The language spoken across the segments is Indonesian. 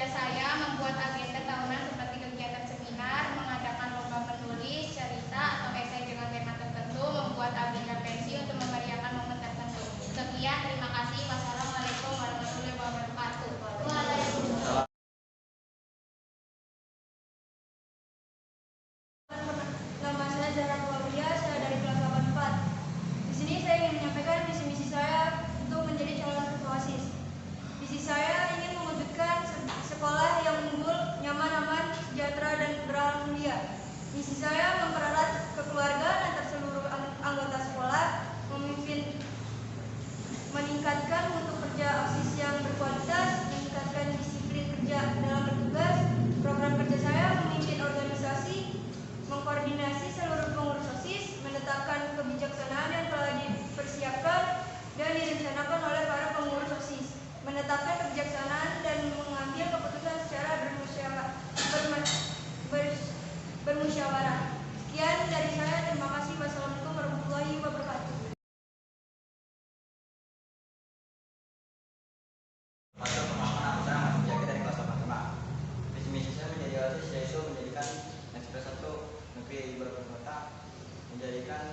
Saya membuat agenda tahunan seperti kegiatan seminar, mengadakan lomba menulis, cerita, Zahra Tuawiyah, saya dari kelas 84. Di sini saya ingin menyampaikan visi-misi saya untuk menjadi calon ketua OSIS. Visi saya ingin mewujudkan sekolah yang unggul, nyaman, aman, sejahtera, dan berakhlak mulia. Misi saya mempererat kekeluargaan antar seluruh anggota sekolah, meningkatkan mutu kerja OSIS yang berkualitas, meningkatkan disiplin kerja dalam bertugas. Program kerja saya memimpin organisasi, mengkoordinasi seluruh pengurus OSIS, menetapkan kebijaksanaan yang telah dipersiapkan dan direncanakan oleh para pengurus OSIS, menetapkan kebijaksanaan dan mengambil keputusan secara bermusyawarah. Sekian dari saya, terima kasih. Wassalamualaikum warahmatullahi wabarakatuh. Dari kelas 85. Visi misi saya menjadi OSIS yaitu menjadikan Ekspres 1 negeri berkota, menjadikan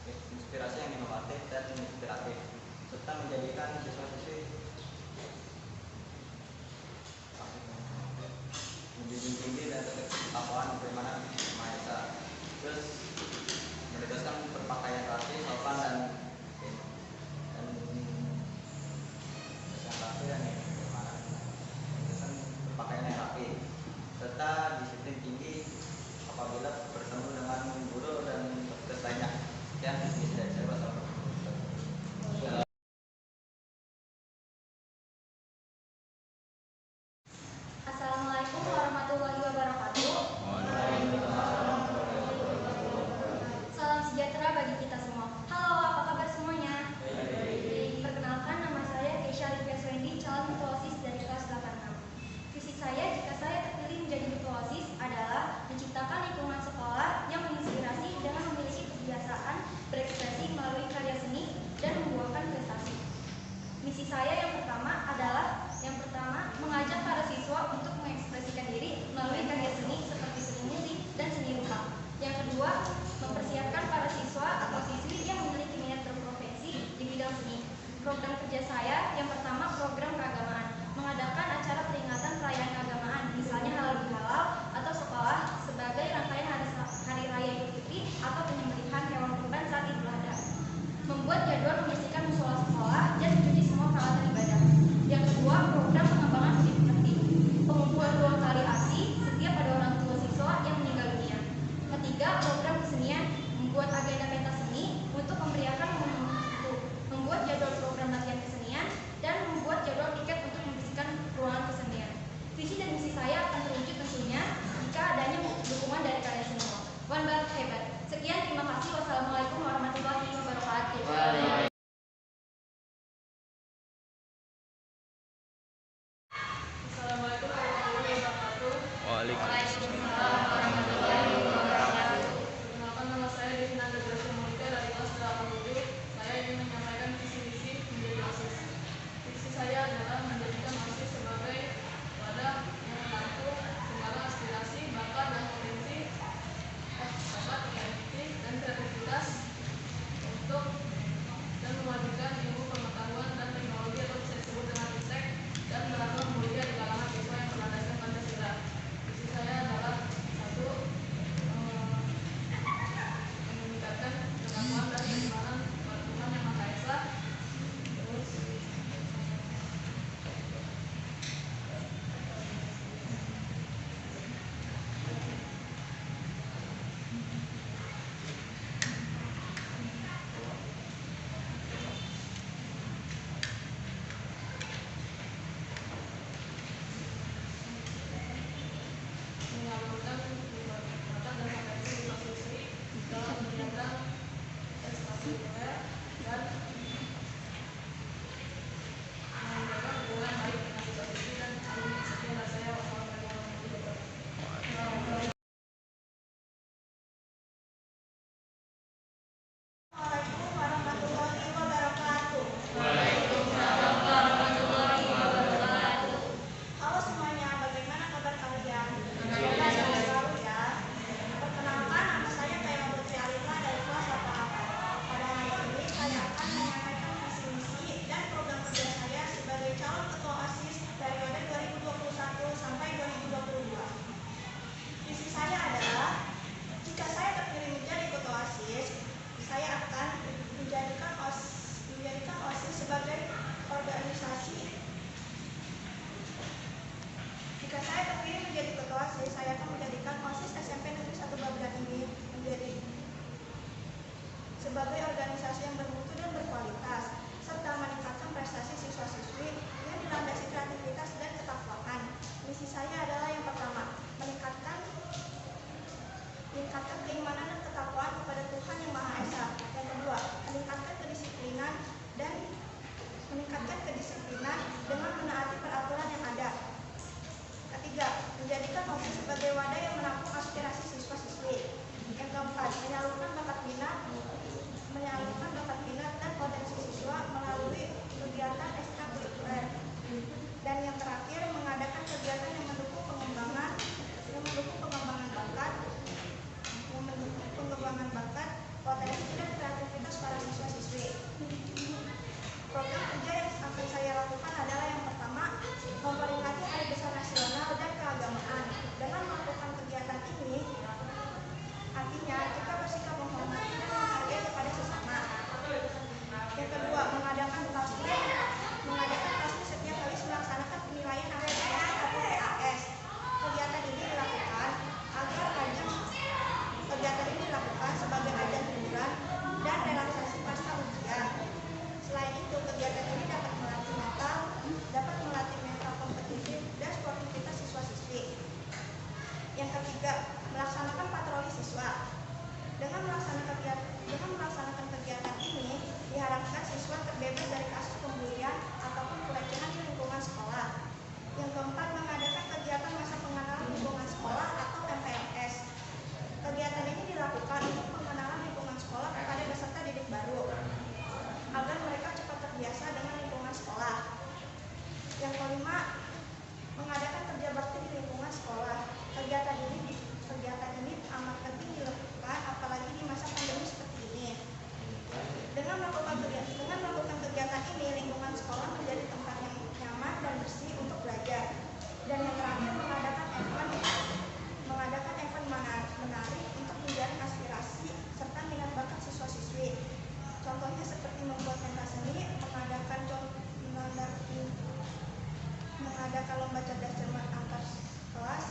inspirasi yang inovatif dan inspiratif, serta menjadikan siswa-siswi menjunjung tinggi dan ketakwaan bagaimana Maha. Terus menegaskan berpakaian rapi, sopan dan berpakaian yang rapi, serta disiplin tinggi apabila bertemu dengan guru dan petugas lainnya. Sekian visi dari saya. Assalamualaikum warahmatullahi wabarakatuh. Salam sejahtera bagi kita semua. Halo, apa kabar semuanya? Perkenalkan, nama saya Keisha Livia Swendi, calon ketua OSIS dari kelas 86. Visi saya jika saya terpilih menjadi ketua OSIS adalah menciptakan lingkungan sekolah yang menginspirasi dengan memiliki kebiasaan berekspresi melalui karya seni dan membuahkan prestasi. Misi saya yang pertama adalah mengajak para siswa untuk mengekspresikan diri melalui karya seni seperti seni musik dan seni rupa. Yang kedua, mempersiapkan para siswa atau siswi yang memiliki minat berprofesi di bidang seni. Program kerja saya yang pertama, program keagamaan, mengadakan acara peringatan perayaan keagamaan, misalnya halal bihalal atau sekolah sebagai rangkaian hari raya Idul Fitri atau penyembelihan hewan kurban saat Idul Adha. Membuat jadwal membersihkan musola sekolah dan mencuci semua peralatan ibadah. Yang kedua, program pengembangan budi pekerti, pengumpulan ruang kali ASI setiap ada orang tua siswa yang meninggal dunia. Ketiga, program kesenian, membuat agenda pentas seni untuk memeriahkan momen itu, membuat jadwal program latihan kesenian, dan membuat jadwal tiket untuk membersihkan ruangan kesenian. Visi dan misi saya akan terwujud tentunya jika adanya dukungan dari kalian semua. One Belt hebat. Sekian, terima kasih. Wassalamualaikum warahmatullahi wabarakatuh. Assalamualaikum warahmatullahi wabarakatuh. Waalaikumsalam. Perkenalkan, nama saya Devina Degrasi Monika dari kelas 87. Saya ingin menyampaikan visi-misi menjadi OSIS. Visi saya adalah menjadikan OSIS sebagai wadah yang menampung segala aspirasi, bakat dan potensi, dan kreativitas untuk dan memajukan ilmu pengetahuan dan teknologi atau bisa disebut dengan iptek dan berakhlak mulia di kalangan siswa yang berlandaskan Pancasila. Visi saya adalah sebagai wadah yang menampung aspirasi siswa-siswi. Yang keempat, menyalurkan bakat minat dan potensi siswa melalui kegiatan ekstrakurikuler. Dan yang terakhir, mengadakan kegiatan yang mendukung pengembangan bakat, potensi dan kreativitas para siswa-siswi. Program kerja yang akan saya lakukan adalah yang pertama, memperingati Hari Besar Nasional dan Keagamaan. Dengan melakukan kegiatan ini, artinya kita bersikap menghormati dan menghargai kepada sesama. Yang kedua, mengadakan tasbih setiap kali melaksanakan penilaian APS atau PAS. Kegiatan ini dilakukan sebagai ajang hiburan dan relaksasi pasca ujian. Selain itu, kegiatan ini dapat melatih mental kompetitif dan sportivitas siswa-siswi. Yang ketiga, melaksanakan patroli siswa. Dengan melaksanakan kegiatan ini, diharapkan siswa terbebas dari kasus pembulian ataupun pelecehan di lingkungan sekolah. Yang keempat, mengadakan kegiatan masa pengenalan lingkungan sekolah atau MPLS. Kegiatan ini dilakukan untuk pengenalan lingkungan sekolah kepada peserta didik baru, agar mereka cepat terbiasa dengan lingkungan sekolah. Yang kelima, mengadakan kerja bakti di lingkungan sekolah. Kegiatan ini amat penting dilakukan, apalagi di masa pandemi seperti ini. Dengan melakukan kegiatan ini, lingkungan sekolah menjadi tempat yang nyaman dan bersih untuk belajar. Dan yang terakhir, mengadakan event menarik untuk menjaring aspirasi serta minat bakat siswa-siswi. Contohnya seperti membuat pentas seni, mengadakan lomba cerdas cermat antar kelas,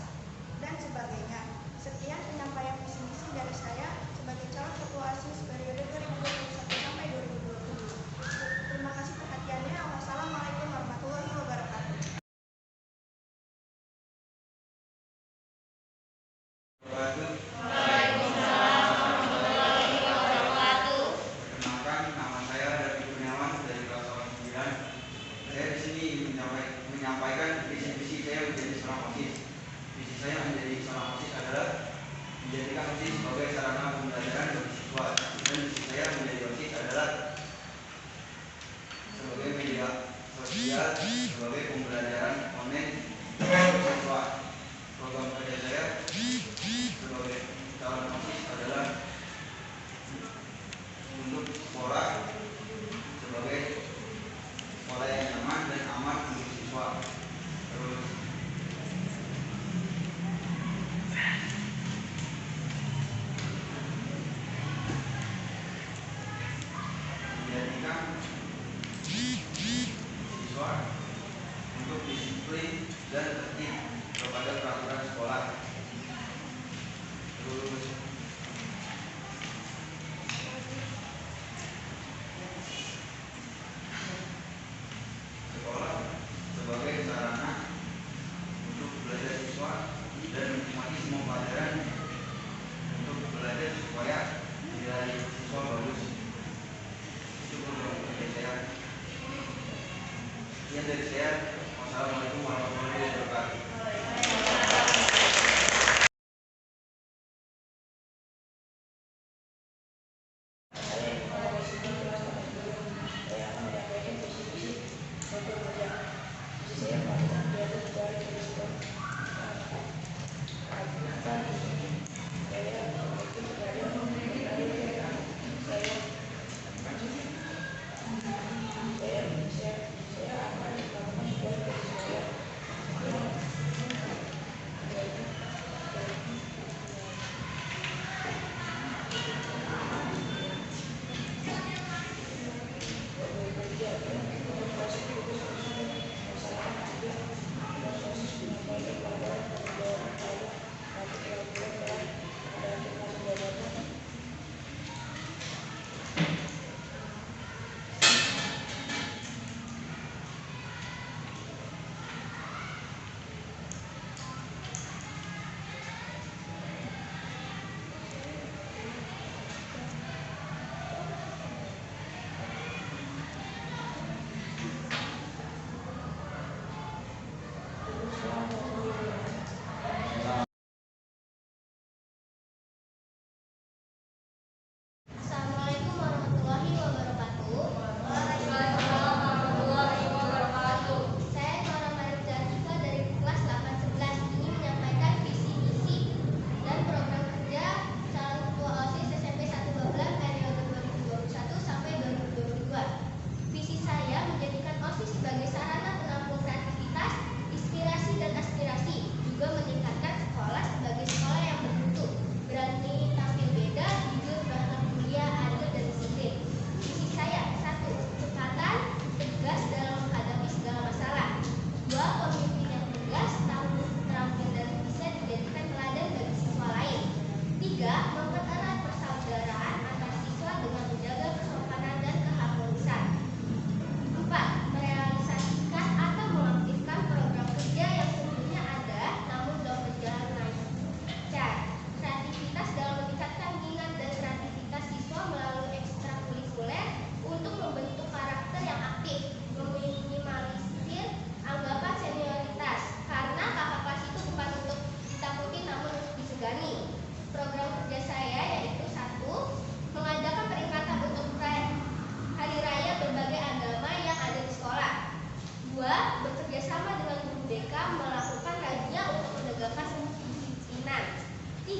dan sebagainya. Sekian penyampaian visi misi dari saya sebagai calon ketua OSIS periode 2021 sampai 2027. Terima kasih perhatiannya. Wassalamualaikum warahmatullahi wabarakatuh. Perkenalkan, nama saya David Kurniawan dari kelas 9. Saya di sini menyampaikan visi saya menjadi seorang OSIS. Visi saya menjadi seorang OSIS adalah menjadikan OSIS sebagai sarana pembelajaran bagi siswa. Dan visi saya menjadi OSIS adalah sebagai media sosial, sebagai pembelajaran online bagi siswa. Program kerja saya sebagai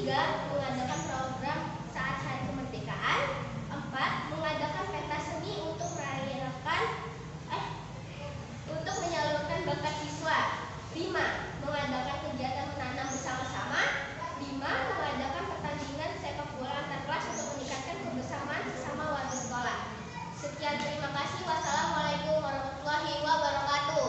3. Mengadakan program saat hari kemerdekaan. 4. Mengadakan pentas seni untuk untuk menyalurkan bakat siswa. 5. Mengadakan kegiatan menanam bersama-sama. 5. Mengadakan pertandingan sepak bola antar kelas untuk meningkatkan kebersamaan sesama warga sekolah. Sekian, terima kasih. Wassalamualaikum warahmatullahi wabarakatuh.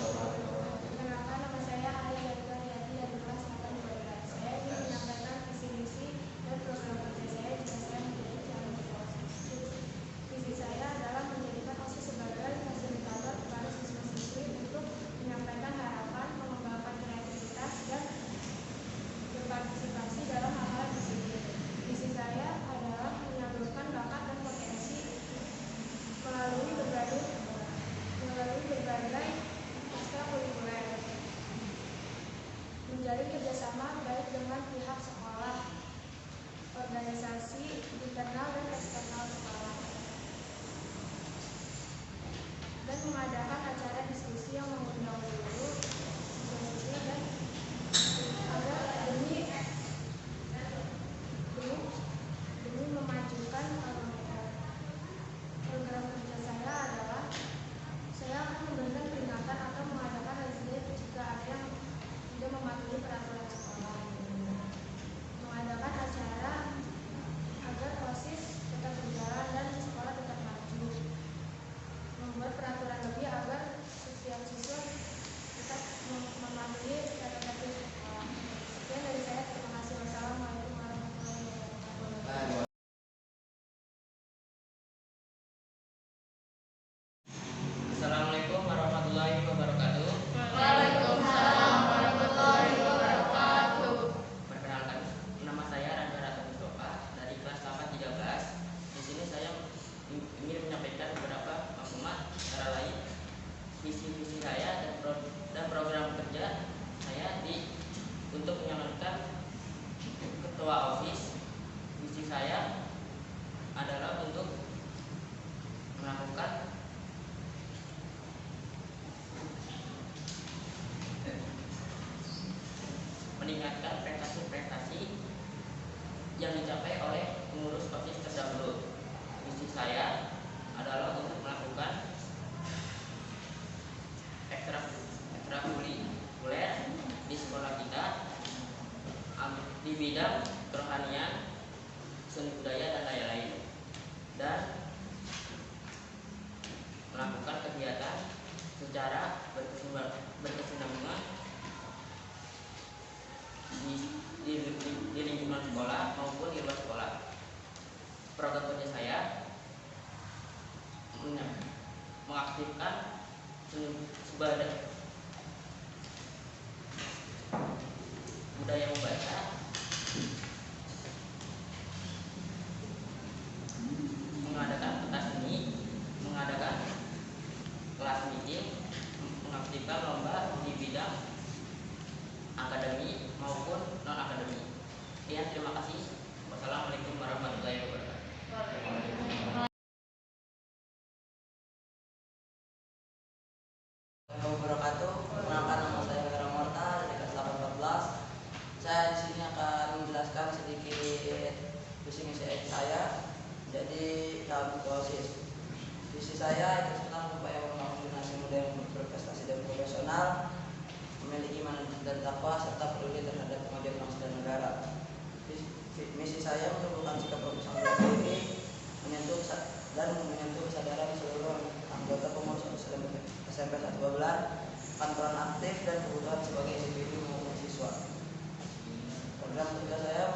Perkenalkan, nama saya Alia Yati dari kelas 8 Saya ingin menyampaikan visi misi dan program kerja saya jika saya menjadi calon ketua OSIS. Visi saya adalah menjadikan OSIS sebagai fasilitator kepada siswa-siswi untuk menyampaikan harapan, mengembangkan kreativitas, dan berpartisipasi dalam hal-hal disiplin. Visi saya adalah menyalurkan bakat dan potensi melalui berbagai ekstrakurikuler, menjalin kerjasama baik dengan pihak sekolah, organisasi internal dan eksternal sekolah, dan mengadakan acara diskusi yang mengundang guru, siswa dan agar demi memajukan program kerja saya adalah saya akan memberikan peringatan atau mengadakan razia jika ada yang tidak mematuhi peraturan sekolah, mengadakan acara agar OSIS tetap berjalan dan sekolah tetap maju, membuat peraturan lebih agar setiap siswa tetap mematuhi peraturan sekolah. Sekian dari saya, terima kasih. Wassalamualaikum warahmatullahi wabarakatuh. Assalamualaikum warahmatullahi wabarakatuh. Waalaikumsalam warahmatullahi wabarakatuh. Perkenalkan, nama saya Rangga Rata Mustafa dari kelas 813. Di sini saya ingin menyampaikan beberapa maklumat antara lain visi-visi saya dan program kerja saya untuk menyalurkan ketua OSIS. Visi saya adalah untuk melakukan meningkatkan prestasi-prestasi yang dicapai oleh pengurus OSIS terdahulu. Misi saya adalah untuk melakukan ekstrakurikuler di sekolah kita di bidang kerohanian, seni budaya, dan lain-lain, dan melakukan kegiatan secara berkesinambungan di lingkungan sekolah maupun di luar sekolah. Program kerja saya mengaktifkan budaya membaca, mengadakan pentas seni, mengadakan kelas meeting, mengaktifkan lomba di bidang akademi maupun non akademi. Sekian, terima kasih. Wassalamualaikum warahmatullahi wabarakatuh. Perkenalkan, nama saya Wira Morta dari kelas 814. Saya di sini akan menjelaskan sedikit visi misi saya jadi calon ketua OSIS. Visi saya itu tentang upaya membangun generasi muda yang berprestasi dan profesional, memiliki iman dan takwa serta peduli terhadap kemajuan bangsa dan negara. Misi saya menumbuhkan sikap profesional diri, menyentuh kesadaran seluruh anggota pengurus SMP 1 Babelan akan peran aktif dan kebutuhan sebagai individu maupun siswa. Program kerja saya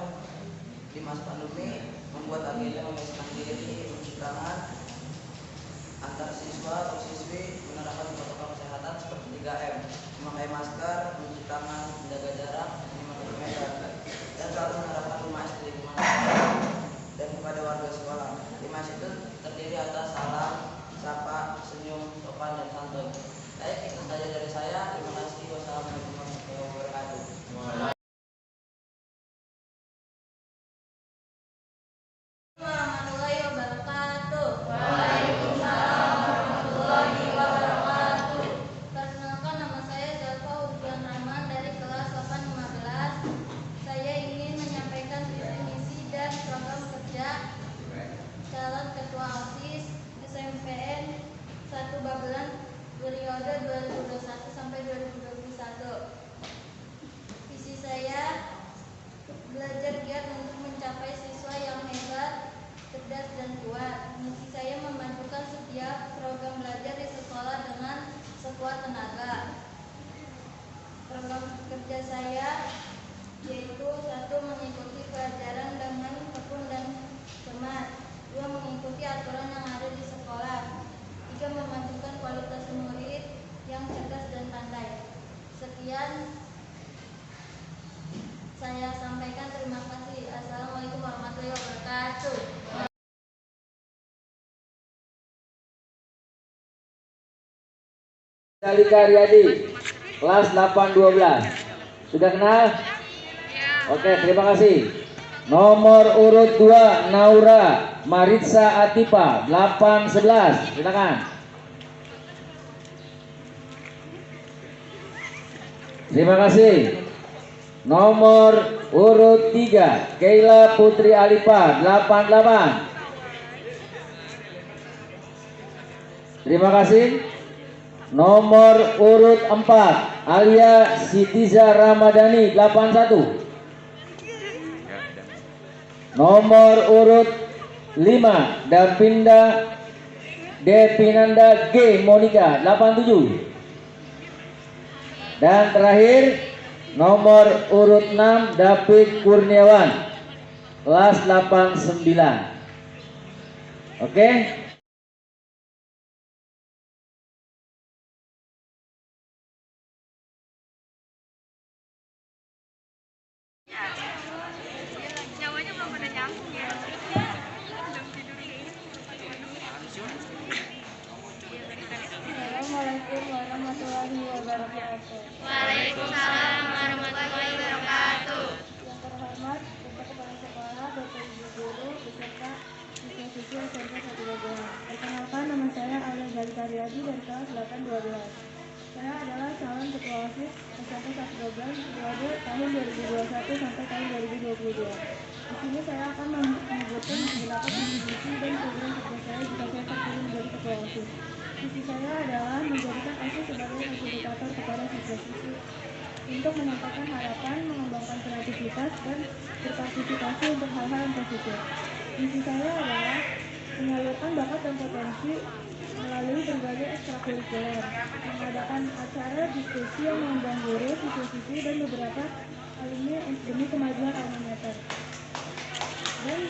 di masa pandemi membuat agenda membiasakan diri mencuci tangan antar siswa atau siswi, menerapkan protokol kesehatan seperti 3M, memakai masker, mencuci tangan, menjaga jarak 5 meter, dan selalu menerapkan 5S di lingkungan sekolah dan kepada warga sekolah. 5S itu terdiri atas salam, sapa, senyum, sopan, dan santun. Baik, itu saja dari saya. Terima kasih. Wassalamualaikum warahmatullahi wabarakatuh. Warahmatullahi wabarakatuh. sekuat tenaga. Program kerja saya yaitu 1. Mengikuti pelajaran dengan tekun dan cermat. 2. Mengikuti aturan yang ada di sekolah. 3. Memajukan kualitas murid yang cerdas dan pandai. Sekian saya sampaikan, terima kasih. Assalamualaikum warahmatullahi wabarakatuh. Salika Riyadi, kelas 812. Sudah kenal? Oke, terima kasih. Nomor urut 2, Naura Maritza Atipa, 811. Silakan. Terima kasih. Nomor urut 3, Keila Putri Alipa, 88. Terima kasih. Nomor urut 4, Alia Sitiza Ramadhani, 81. Nomor urut 5, Depinanda G Monika, 87. Dan terakhir nomor urut 6, David Kurniawan, kelas 89. Oke. Nyawanya belum pada nyambung ya. Assalamualaikum warahmatullahi wabarakatuh. Waalaikumsalam warahmatullahi wabarakatuh. Yang terhormat Bapak Kepala Sekolah, Bapak Ibu Guru, beserta siswa-siswi SMP 1 Bogor. Perkenalkan, nama saya Alia Salika Riyadi dari kelas 812. Saya adalah calon ketua OSIS SMP 1 Bogor periode tahun 2021 sampai tahun 2022. Di sini saya akan menyebutkan beberapa visi dan program kerja saya jika saya terpilih menjadi ketua OSIS. Visi saya adalah menjadikan OSIS sebagai fasilitator kepada siswa-siswi untuk menyampaikan harapan, mengembangkan kreativitas, dan berpartisipasi untuk hal-hal yang positif. Visi saya adalah menyalurkan bakat dan potensi melalui berbagai ekstrakurikuler, mengadakan acara diskusi yang mengundang guru, siswa-siswi, dan beberapa alumni demi kemajuan alma mater. Dan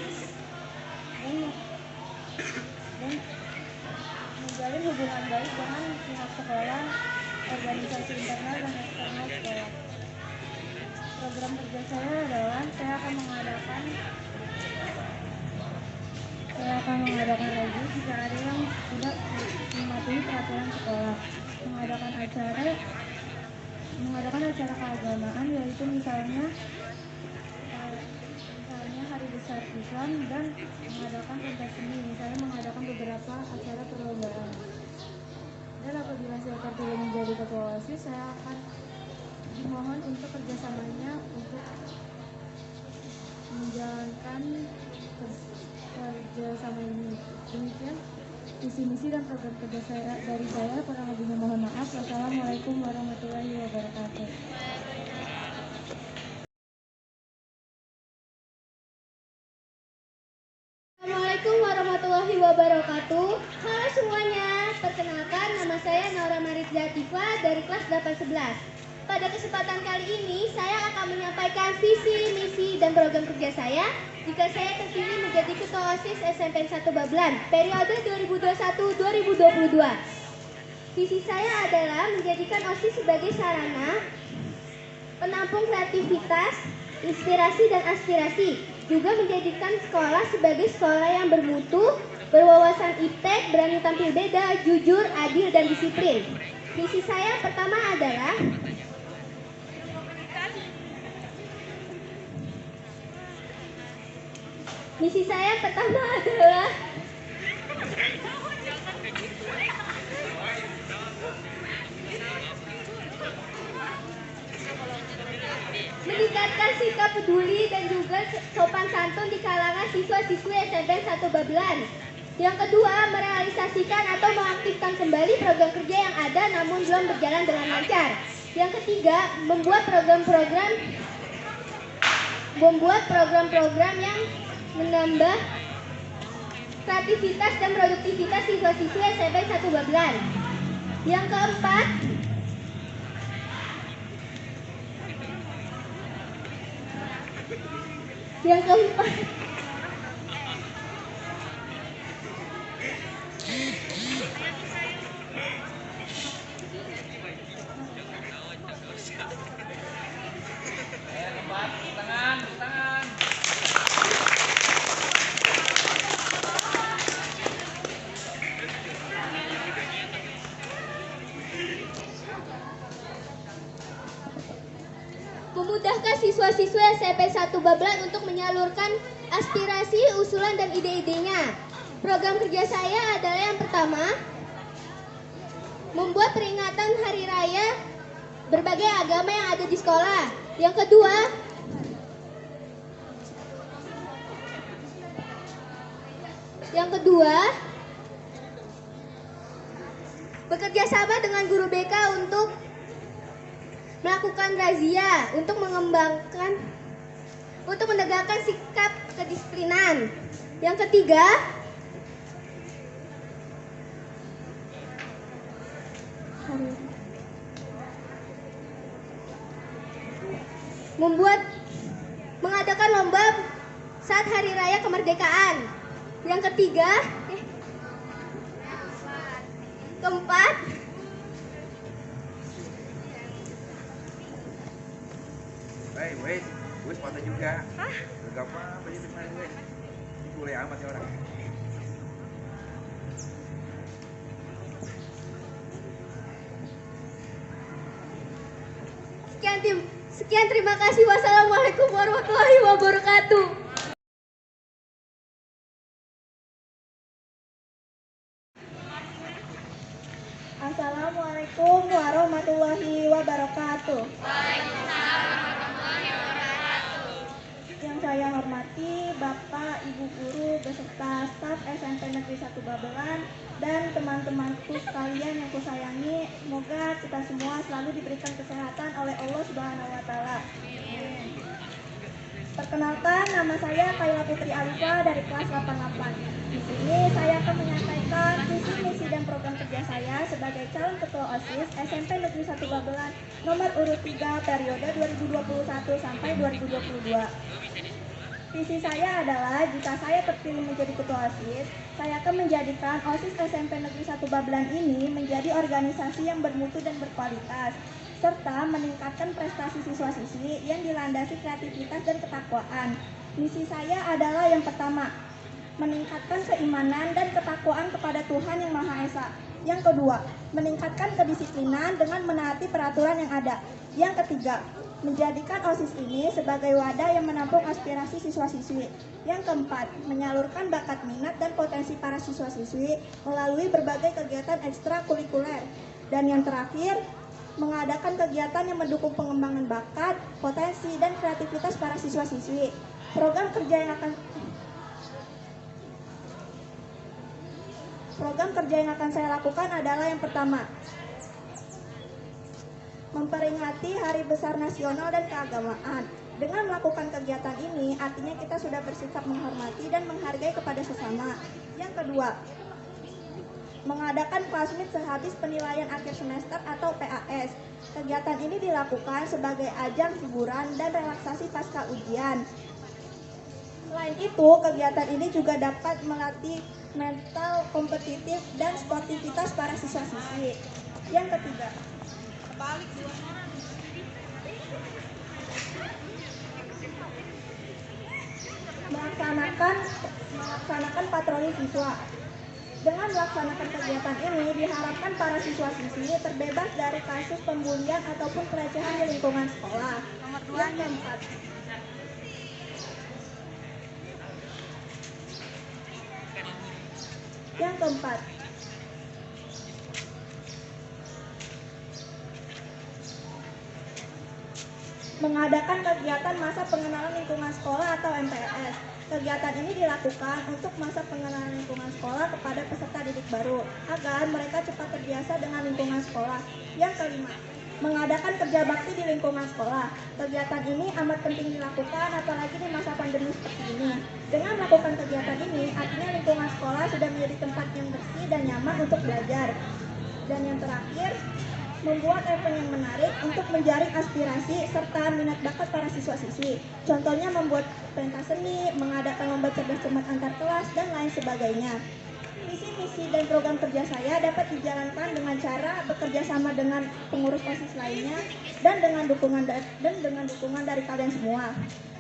menjalin hubungan baik dengan pihak sekolah, organisasi internal dan eksternal sekolah. Program kerja saya adalah saya akan mengadakan lagi jika ada yang tidak mematuhi peraturan sekolah, mengadakan acara keagamaan, yaitu misalnya hari besar Islam, dan mengadakan pentas seni, misalnya mengadakan beberapa acara perlombaan. Dan apabila saya terpilih menjadi ketua OSIS, saya akan dimohon untuk kerjasamanya untuk menjalankan kerjasama ini. Demikian visi misi dan program kerja saya dari saya. Kurang lebihnya mohon maaf. Wassalamualaikum warahmatullahi wabarakatuh. Assalamualaikum warahmatullahi wabarakatuh. Halo semuanya, perkenalkan nama saya Naura Maritza Atipa dari kelas 811. Pada kesempatan kali ini saya akan menyampaikan visi, misi, dan program kerja saya jika saya terpilih menjadi ketua OSIS SMP 1 Bablan periode 2021-2022. Visi saya adalah menjadikan OSIS sebagai sarana penampung kreativitas, inspirasi, dan aspirasi, juga menjadikan sekolah sebagai sekolah yang bermutu, berwawasan iptek, berani tampil beda, jujur, adil, dan disiplin. Visi saya pertama adalah meningkatkan sikap peduli dan juga sopan santun di kalangan siswa-siswi SMP 1 Bablan. Yang kedua, merealisasikan atau mengaktifkan kembali program kerja yang ada namun belum berjalan dengan lancar. Yang ketiga, membuat program-program yang menambah kreativitas dan produktivitas siswa-siswi SMP 1 Bablan. Yang keempat, memudahkan siswa-siswa SMP 1 Babelan untuk menyalurkan aspirasi, usulan, dan ide-idenya. Program kerja saya adalah yang pertama, membuat peringatan hari raya berbagai agama yang ada di sekolah. Yang kedua, bekerja sama dengan guru BK untuk melakukan razia untuk menegakkan sikap kedisiplinan. Yang ketiga, mengadakan lomba saat hari raya kemerdekaan. Yang keempat, wait, gue sepatu juga. Hah? Gak apa-apa, baju kemarin gue. Ini boleh amat ya orang. Sekian, terima kasih. Wassalamualaikum warahmatullahi wabarakatuh. Assalamualaikum warahmatullahi wabarakatuh. Yang saya hormati Bapak, Ibu Guru, beserta staf SMP Negeri 1 Babelan dan teman-temanku sekalian yang kusayangi, semoga kita semua selalu diberikan kesehatan oleh Allah Subhanahu wa Ta'ala. Perkenalkan, nama saya Kayla Putri Alifa dari kelas 88. Di sini saya akan menyampaikan visi, misi, dan program kerja saya sebagai calon ketua OSIS SMP Negeri 1 Babelan nomor urut 3 periode 2021 sampai 2022. Visi saya adalah jika saya terpilih menjadi ketua OSIS, saya akan menjadikan OSIS SMP Negeri 1 Babelan ini menjadi organisasi yang bermutu dan berkualitas, serta meningkatkan prestasi siswa-siswi yang dilandasi kreativitas dan ketakwaan. Misi saya adalah yang pertama, meningkatkan keimanan dan ketakwaan kepada Tuhan Yang Maha Esa. Yang kedua, meningkatkan kedisiplinan dengan menaati peraturan yang ada. Yang ketiga, menjadikan OSIS ini sebagai wadah yang menampung aspirasi siswa-siswi. Yang keempat, menyalurkan bakat minat dan potensi para siswa-siswi melalui berbagai kegiatan ekstrakurikuler. Dan yang terakhir, mengadakan kegiatan yang mendukung pengembangan bakat, potensi, dan kreativitas para siswa-siswi. Program kerja yang akan saya lakukan adalah yang pertama, memperingati Hari Besar Nasional dan Keagamaan. Dengan melakukan kegiatan ini, artinya kita sudah bersikap menghormati dan menghargai kepada sesama. Yang kedua, mengadakan class meet sehabis penilaian akhir semester atau PAS. Kegiatan ini dilakukan sebagai ajang hiburan dan relaksasi pasca ujian. Selain itu, kegiatan ini juga dapat melatih mental kompetitif dan sportivitas para siswa-siswi. Yang ketiga, melaksanakan patroli siswa. Dengan melaksanakan kegiatan ini, diharapkan para siswa-siswi terbebas dari kasus pembulian ataupun pelecehan di lingkungan sekolah. Yang keempat, mengadakan kegiatan masa pengenalan lingkungan sekolah atau MPLS. Kegiatan ini dilakukan untuk masa pengenalan lingkungan sekolah kepada peserta didik baru, agar mereka cepat terbiasa dengan lingkungan sekolah. Yang kelima, mengadakan kerja bakti di lingkungan sekolah. Kegiatan ini amat penting dilakukan, apalagi di masa pandemi seperti ini. Dengan melakukan kegiatan ini, artinya lingkungan sekolah sudah menjadi tempat yang bersih dan nyaman untuk belajar. Dan yang terakhir, membuat event yang menarik untuk menjaring aspirasi serta minat bakat para siswa-siswi. Contohnya membuat pentas seni, mengadakan lomba cerdas cermat antar kelas, dan lain sebagainya. Visi-misi dan program kerja saya dapat dijalankan dengan cara bekerja sama dengan pengurus OSIS lainnya dan dengan dukungan dari kalian semua.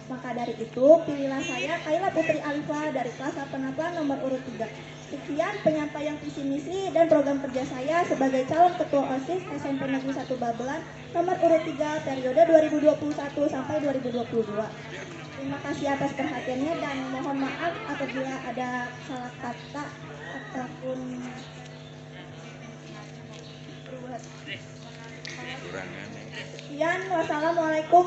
Maka dari itu, pilihlah saya, Kaila Putri Alifa dari kelas 88 nomor urut 3. Sekian penyampaian visi misi dan program kerja saya sebagai calon ketua OSIS SMP Negeri 1 Babelan nomor urut 3 periode 2021 sampai 2022. Terima kasih atas perhatiannya dan mohon maaf apabila ada salah kata ataupun berbuat. Sekian, wassalamualaikum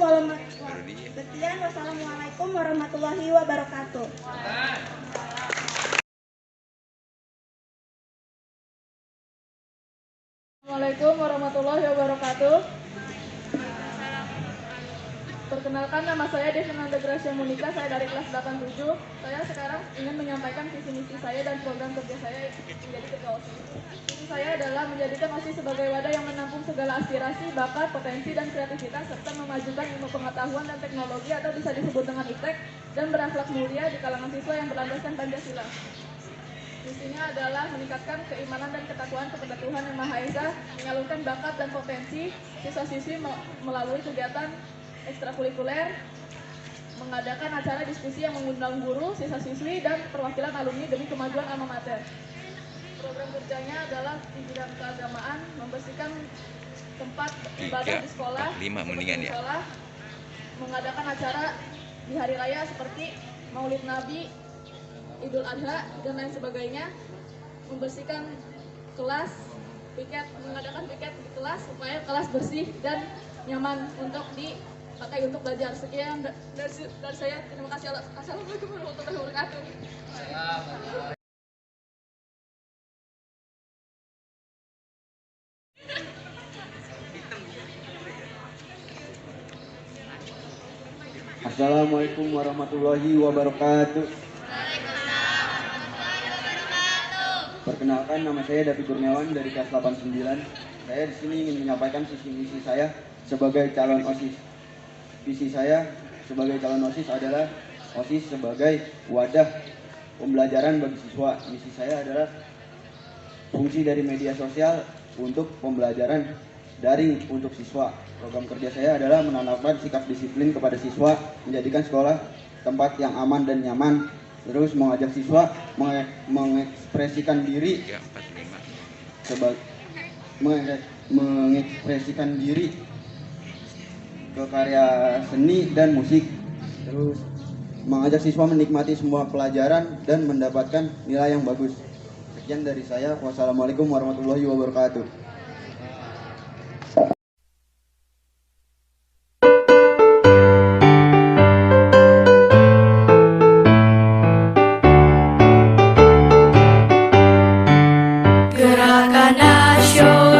warahmatullahi wabarakatuh. Assalamualaikum warahmatullahi wabarakatuh. Perkenalkan, nama saya Devinanda Gracia Monika, saya dari kelas 87. Saya sekarang ingin menyampaikan visi misi saya dan program kerja saya menjadi ketua OSIS. Visi saya adalah menjadikan OSIS sebagai wadah yang menampung segala aspirasi, bakat, potensi, dan kreativitas, serta memajukan ilmu pengetahuan dan teknologi atau bisa disebut dengan iptek, dan berakhlak mulia di kalangan siswa yang berlandaskan Pancasila. Misinya adalah meningkatkan keimanan dan ketakwaan kepada Tuhan Yang Maha Esa, menyalurkan bakat dan potensi siswa-siswi melalui kegiatan ekstrakurikuler, mengadakan acara diskusi yang mengundang guru, siswa-siswi, dan perwakilan alumni demi kemajuan alma mater. Program kerjanya adalah di bidang keagamaan, membersihkan tempat ibadah di sekolah, mengadakan acara di hari raya seperti Maulid Nabi, Idul Adha, dan lain sebagainya, membersihkan kelas, mengadakan piket di kelas supaya kelas bersih dan nyaman untuk dipakai untuk belajar. Sekian dari saya. Terima kasih. Assalamualaikum warahmatullahi wabarakatuh. Assalamualaikum warahmatullahi wabarakatuh. Perkenalkan, nama saya David Kurniawan dari kelas 89. Saya di sini ingin menyampaikan visi misi saya sebagai calon OSIS. Visi saya sebagai calon OSIS adalah OSIS sebagai wadah pembelajaran bagi siswa. Misi saya adalah fungsi dari media sosial untuk pembelajaran daring untuk siswa. Program kerja saya adalah menanamkan sikap disiplin kepada siswa, menjadikan sekolah tempat yang aman dan nyaman, terus mengajak siswa mengekspresikan diri mengekspresikan diri ke karya seni dan musik, terus mengajak siswa menikmati semua pelajaran dan mendapatkan nilai yang bagus. Sekian dari saya. Wassalamualaikum warahmatullahi wabarakatuh. Gerakan nasional